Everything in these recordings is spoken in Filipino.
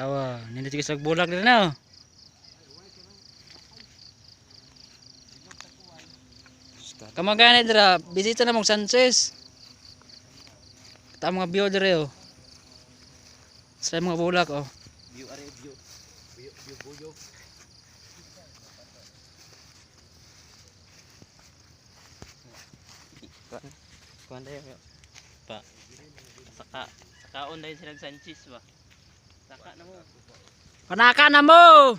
Awa, nindot ka sa bulag din na. Kamagana dira, bisita na mong Sanchez. Ta mga view dire oh. Sa mga bulag oh. View are view. View buyo. Kuan dayo pa. Sakaon dahil sila Sanchez ba. Saka na mo. Panaka na mo.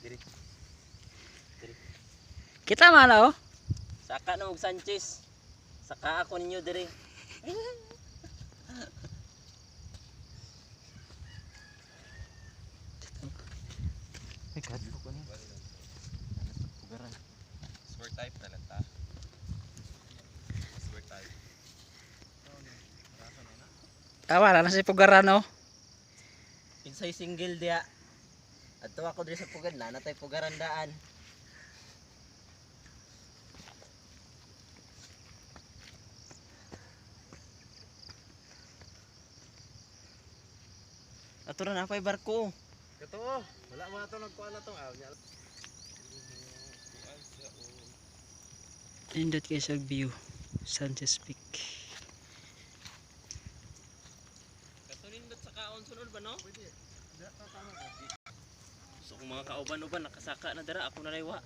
Diri. Kita mana oh. Saka na mo Sanchez. Saka ako ninyo diri. Ay kadlo ko ni. Pugaran. Swear type na lang ta. Swear type. Wala na si Pugaran oh. Pinsay single dia. Adto ako diri sa pugan na natay pugaran daan. Ato na napay barko. Ito wala mga ito nagkuhan na itong aw. Nindot kayo sa view. Sanchez Peak. Katunindot sa kaon sunod ba no? So kung mga kauban-uban nakasaka na dara ako na laywa.